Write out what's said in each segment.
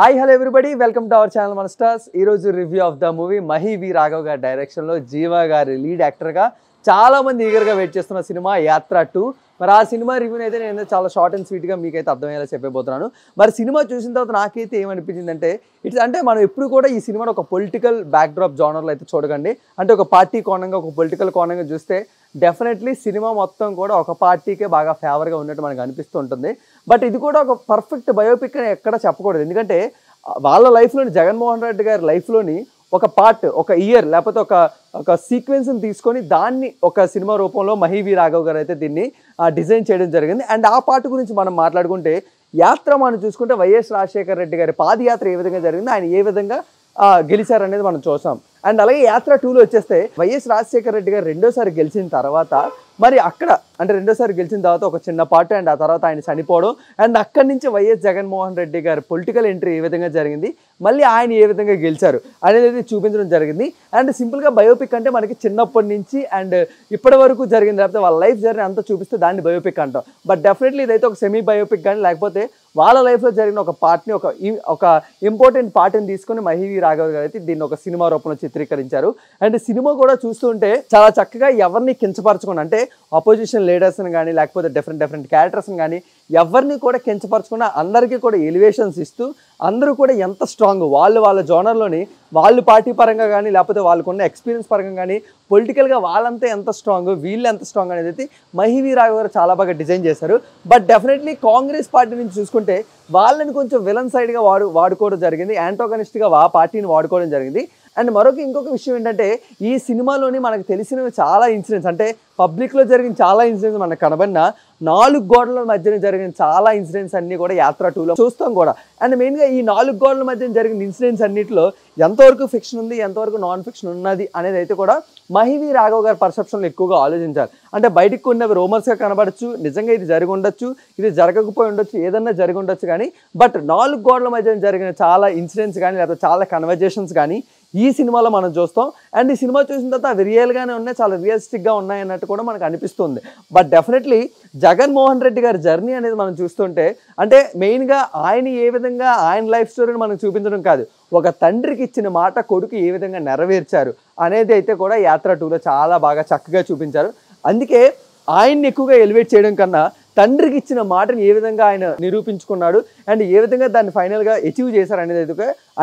Hi, hello everybody. Welcome to our channel Monsters. ఈ రోజు review of the movie Mahi V Raghav గారి direction లో జీవా గారి లీడ్ యాక్టర్ గా చాలా మంది ఈగర్ గా వెయిట్ చేస్తున్న సినిమా యాత్ర 2. మరి ఆ సినిమా రివ్యూ అయితే నేను చాలా షార్ట్ అండ్ స్వీట్ గా మీకైతే అర్థమయ్యేలా చెప్పబోతున్నాను. మరి సినిమా చూసిన తర్వాత నాకైతే ఏమనిపించిందంటే ఇట్స్ అంటే మనం ఎప్పుడు కూడా ఈ సినిమాను ఒక పొలిటికల్ బ్యాక్ డ్రాప్ జానర్ లో అయితే చూడకండి. అంటే ఒక పార్టీ కోణంగా ఒక పొలిటికల్ కోణంగా చూస్తే డెఫినెట్లీ సినిమా మొత్తం కూడా ఒక పార్టీకే బాగా ఫేవర్గా ఉన్నట్టు మనకు అనిపిస్తూ ఉంటుంది. బట్ ఇది కూడా ఒక పర్ఫెక్ట్ బయోపిక్ అని ఎక్కడ చెప్పకూడదు. ఎందుకంటే వాళ్ళ లైఫ్లోని జగన్మోహన్ రెడ్డి గారి లైఫ్లోని ఒక పార్ట్, ఒక ఇయర్ లేకపోతే ఒక సీక్వెన్స్ని తీసుకొని దాన్ని ఒక సినిమా రూపంలో మహి వి రాఘవ్ గారు అయితే దీన్ని డిజైన్ చేయడం జరిగింది. అండ్ ఆ పార్ట్ గురించి మనం మాట్లాడుకుంటే యాత్ర మనం చూసుకుంటే వైఎస్ రాజశేఖర రెడ్డి గారి పాదయాత్ర ఏ విధంగా జరిగింది, ఆయన ఏ విధంగా గెలిచారనేది మనం చూసాం. అండ్ అలాగే యాత్ర 2లో వచ్చేస్తే వైఎస్ రాజశేఖర రెడ్డి గారు రెండోసారి గెలిచిన తర్వాత మరి అక్కడ అంటే రెండోసారి గెలిచిన తర్వాత ఒక చిన్న పార్ట్ అండ్ ఆ తర్వాత ఆయన చనిపోవడం అండ్ అక్కడి నుంచి వైఎస్ జగన్మోహన్ రెడ్డి గారి పొలిటికల్ ఎంట్రీ ఏ విధంగా జరిగింది, మళ్ళీ ఆయన ఏ విధంగా గెలిచారు అనేది చూపించడం జరిగింది. అండ్ సింపుల్గా బయోపిక్ అంటే మనకి చిన్నప్పటి నుంచి అండ్ ఇప్పటి వరకు జరిగింది లేకపోతే వాళ్ళ లైఫ్ జర్నీ అంతా చూపిస్తే దాన్ని బయోపిక్ అంటాం. బట్ డెఫినెట్లీ ఇదైతే ఒక సెమీ బయోపిక్ కానీ లేకపోతే వాళ్ళ లైఫ్లో జరిగిన ఒక పార్ట్ని ఒక ఇంపార్టెంట్ పార్ట్ని తీసుకొని మహి వి రాఘవ్ గారు అయితే దీన్ని ఒక సినిమా రూపంలో చిత్రీకరించారు. అండ్ సినిమా కూడా చూస్తుంటే చాలా చక్కగా ఎవరిని కించపరచకుండా అంటే ఆపోజిషన్ లీడర్స్ని కానీ లేకపోతే డిఫరెంట్ క్యారెక్టర్స్ని కానీ ఎవరిని కూడా కించపరచకుండా అందరికీ కూడా ఎలివేషన్స్ ఇస్తూ అందరూ కూడా ఎంత స్ట్రాంగ్ వాళ్ళ జోనర్లోని వాళ్ళు పార్టీ పరంగా కానీ లేకపోతే వాళ్ళకున్న ఎక్స్పీరియన్స్ పరంగా కానీ పొలిటికల్గా వాళ్ళంతా ఎంత స్ట్రాంగ్ వీళ్ళు ఎంత స్ట్రాంగ్ అనేది అయితే మహి వి రాఘవ్ గారు చాలా బాగా డిజైన్ చేశారు. బట్ డెఫినెట్లీ కాంగ్రెస్ పార్టీ నుంచి చూసుకుంటే వాళ్ళని కొంచెం విలన్ సైడ్గా వాడుకోవడం జరిగింది, యాంటోగనిస్ట్గా ఆ పార్టీని వాడుకోవడం జరిగింది. అండ్ ఇంకొక విషయం ఏంటంటే ఈ సినిమాలోని మనకు తెలిసినవి చాలా ఇన్సిడెంట్స్ అంటే పబ్లిక్లో జరిగిన చాలా ఇన్సిడెంట్స్ మనకు కనబడిన 4 గోడల మధ్యన జరిగిన చాలా ఇన్సిడెంట్స్ అన్నీ కూడా యాత్ర 2లో చూస్తాం కూడా. అండ్ మెయిన్గా ఈ 4 గోడల మధ్యన జరిగిన ఇన్సిడెంట్స్ అన్నింటిలో ఎంతవరకు ఫిక్షన్ ఉంది ఎంతవరకు నాన్ ఫిక్షన్ ఉన్నది అనేది అయితే కూడా మహి వి రాఘవ్ గారి పర్సెప్షన్లో ఎక్కువగా ఆలోచించారు. అంటే బయటకు ఉన్నవి రూమర్స్గా కనబడచ్చు, నిజంగా ఇది జరిగి ఉండొచ్చు, ఇది జరగకపోయి ఉండొచ్చు, ఏదన్నా జరిగి ఉండొచ్చు కానీ బట్ 4 గోడల మధ్యన జరిగిన చాలా ఇన్సిడెంట్స్ కానీ లేకపోతే చాలా కన్వర్జేషన్స్ కానీ ఈ సినిమాలో మనం చూస్తాం. అండ్ ఈ సినిమా చూసిన తర్వాత అవి రియల్గానే ఉన్నాయి, చాలా రియలిస్టిక్గా ఉన్నాయి అన్నట్టు కూడా మనకు అనిపిస్తుంది. బట్ డెఫినెట్లీ జగన్మోహన్ రెడ్డి గారి జర్నీ అనేది మనం చూస్తుంటే అంటే మెయిన్గా ఆయన ఏ విధంగా ఆయన లైఫ్ స్టోరీని మనకు చూపించడం కాదు, ఒక తండ్రికి ఇచ్చిన మాట కొడుకు ఏ విధంగా నెరవేర్చారు అనేది అయితే కూడా యాత్ర 2లో చాలా బాగా చక్కగా చూపించారు. అందుకే ఆయన్ని ఎక్కువగా ఎలివేట్ చేయడం కన్నా తండ్రికి ఇచ్చిన మాటను ఏ విధంగా ఆయన నిరూపించుకున్నాడు అండ్ ఏ విధంగా దాన్ని ఫైనల్గా అచీవ్ చేశారు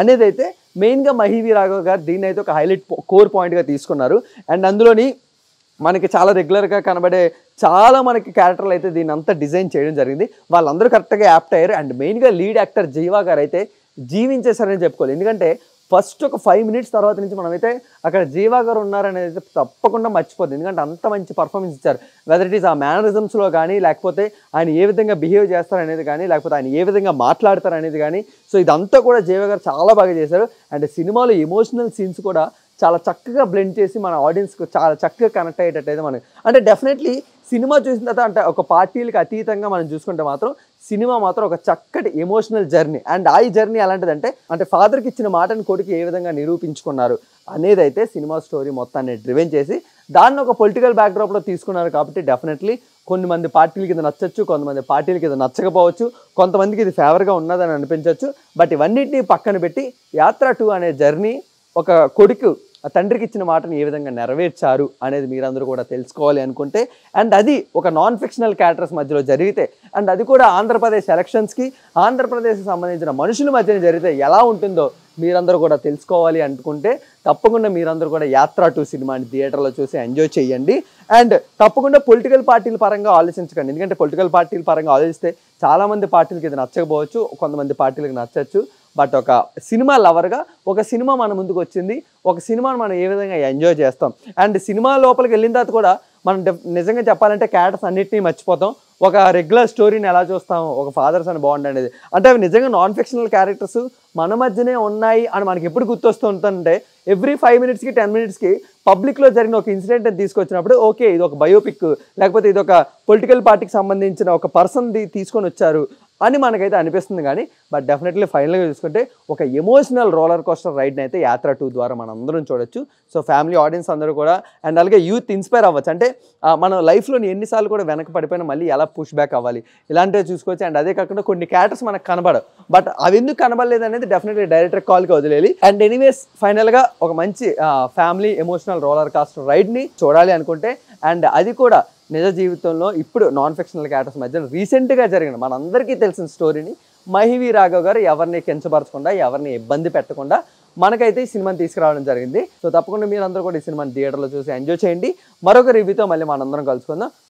అనేది అయితే మెయిన్గా మహి వి రాఘవ్ గారు దీన్ని అయితే ఒక హైలైట్ కోర్ పాయింట్గా తీసుకున్నారు. అండ్ అందులోని మనకి చాలా రెగ్యులర్గా కనబడే చాలా మనకి క్యారెక్టర్లు అయితే దీన్ని అంతా డిజైన్ చేయడం జరిగింది. వాళ్ళందరూ కరెక్ట్గా యాప్ట్ అయ్యారు. అండ్ మెయిన్గా లీడ్ యాక్టర్ జీవా గారు అయితే జీవించేశారని చెప్పుకోవాలి. ఎందుకంటే ఫస్ట్ ఒక 5 మినిట్స్ తర్వాత నుంచి మనమైతే అక్కడ జీవా గారు ఉన్నారనేది అయితే తప్పకుండా మర్చిపోద్ది. ఎందుకంటే అంత మంచి పర్ఫార్మెన్స్ ఇచ్చారు. వెదర్ ఇట్ ఈస్ ఆ మేనరిజమ్స్లో కానీ లేకపోతే ఆయన ఏ విధంగా బిహేవ్ చేస్తారనేది కానీ లేకపోతే ఆయన ఏ విధంగా మాట్లాడతారు అనేది కానీ సో ఇదంతా కూడా జీవా గారు చాలా బాగా చేశారు. అండ్ సినిమాలో ఎమోషనల్ సీన్స్ కూడా చాలా చక్కగా బ్లెండ్ చేసి మన ఆడియన్స్కి చాలా చక్కగా కనెక్ట్ అయ్యేటట్టయితే మనకి అంటే డెఫినెట్లీ సినిమా చూసిన తర్వాత అంటే ఒక పార్టీలకు అతీతంగా మనం చూసుకుంటే మాత్రం సినిమా మాత్రం ఒక చక్కటి ఎమోషనల్ జర్నీ. అండ్ ఆ జర్నీ ఎలాంటిదంటే అంటే ఫాదర్కి ఇచ్చిన మాటను కొడుకు ఏ విధంగా నిరూపించుకున్నారు అనేది అయితే సినిమా స్టోరీ మొత్తాన్ని డ్రివెన్ చేసి దాన్ని ఒక పొలిటికల్ బ్యాక్డ్రాప్లో తీసుకున్నారు. కాబట్టి డెఫినెట్లీ కొన్ని పార్టీలకి ఇది నచ్చచ్చు, కొంతమంది పార్టీలకి ఇది నచ్చకపోవచ్చు, కొంతమందికి ఇది ఫేవర్గా ఉన్నదని అనిపించవచ్చు. బట్ ఇవన్నిటిని పక్కన పెట్టి యాత్ర 2 అనే జర్నీ ఒక కొడుకు తండ్రికి ఇచ్చిన మాటను ఏ విధంగా నెరవేర్చారు అనేది మీరందరూ కూడా తెలుసుకోవాలి అనుకుంటే అండ్ అది ఒక నాన్ ఫిక్షనల్ క్యారెక్టర్స్ మధ్యలో జరిగితే అండ్ అది కూడా ఆంధ్రప్రదేశ్ ఎలక్షన్స్కి ఆంధ్రప్రదేశ్కి సంబంధించిన మనుషుల మధ్యన జరిగితే ఎలా ఉంటుందో మీరందరూ కూడా తెలుసుకోవాలి అనుకుంటే తప్పకుండా మీరందరూ కూడా యాత్ర 2 సినిమాని థియేటర్లో చూసి ఎంజాయ్ చేయండి. అండ్ తప్పకుండా పొలిటికల్ పార్టీల పరంగా ఆలోచించకండి. ఎందుకంటే పొలిటికల్ పార్టీల పరంగా ఆలోచిస్తే చాలామంది పార్టీలకి ఇది నచ్చకపోవచ్చు, కొంతమంది పార్టీలకు నచ్చచ్చు. బట్ ఒక సినిమా లవర్గా ఒక సినిమా మన ముందుకు వచ్చింది, ఒక సినిమాను మనం ఏ విధంగా ఎంజాయ్ చేస్తాం అండ్ సినిమా లోపలికి వెళ్ళిన తర్వాత కూడా మనం నిజంగా చెప్పాలంటే క్యారెక్టర్స్ అన్నిటినీ మర్చిపోతాం. ఒక రెగ్యులర్ స్టోరీని ఎలా చూస్తాం, ఒక ఫాదర్స్ అని బాండ్ అనేది అంటే అవి నిజంగా నాన్ ఫిక్షనల్ క్యారెక్టర్స్ మన మధ్యనే ఉన్నాయి అని మనకి ఎప్పుడు గుర్తొస్తూ ఉంటుందంటే ఎవ్రీ 5 మినిట్స్కి 10 మినిట్స్కి పబ్లిక్లో జరిగిన ఒక ఇన్సిడెంట్ తీసుకొచ్చినప్పుడు ఓకే ఇది ఒక బయోపిక్ లేకపోతే ఇది ఒక పొలిటికల్ పార్టీకి సంబంధించిన ఒక పర్సన్ది తీసుకొని వచ్చారు అని మనకైతే అనిపిస్తుంది కానీ బట్ డెఫినెట్లీ ఫైనల్గా చూసుకుంటే ఒక ఎమోషనల్ రోలర్ కోస్టర్ రైడ్ని అయితే యాత్ర 2 ద్వారా మనం అందరం చూడొచ్చు. సో ఫ్యామిలీ ఆడియన్స్ అందరూ కూడా అండ్ అలాగే యూత్ ఇన్స్పైర్ అవ్వచ్చు. అంటే మన లైఫ్లోని ఎన్నిసార్లు కూడా వెనక పడిపోయినా మళ్ళీ ఎలా పుష్ బ్యాక్ అవ్వాలి ఇలాంటివి చూసుకోవచ్చు. అండ్ అదే కాకుండా కొన్ని క్యారెక్టర్స్ మనకు కనబడవు, బట్ అవి ఎందుకు కనబడలేదు అనేది డెఫినెట్లీ డైరెక్టర్ కాల్కి వదిలేయాలి. అండ్ ఎనీవేస్ ఫైనల్గా ఒక మంచి ఫ్యామిలీ ఎమోషనల్ రోలర్ కోస్టర్ రైడ్ని చూడాలి అనుకుంటే అండ్ అది కూడా నిజ జీవితంలో ఇప్పుడు నాన్ ఫిక్షనల్ క్యారెక్టర్స్ మధ్య రీసెంట్గా జరిగిన మనందరికీ తెలిసిన స్టోరీని మహివి రాఘవ్ గారు ఎవరిని కించపరచకుండా ఎవరిని ఇబ్బంది పెట్టకుండా మనకైతే ఈ సినిమాని తీసుకురావడం జరిగింది. సో తప్పకుండా మీరందరూ కూడా ఈ సినిమాని థియేటర్లో చూసి ఎంజాయ్ చేయండి. మరొక రివ్యూతో మళ్ళీ మనందరం కలుసుకుందాం.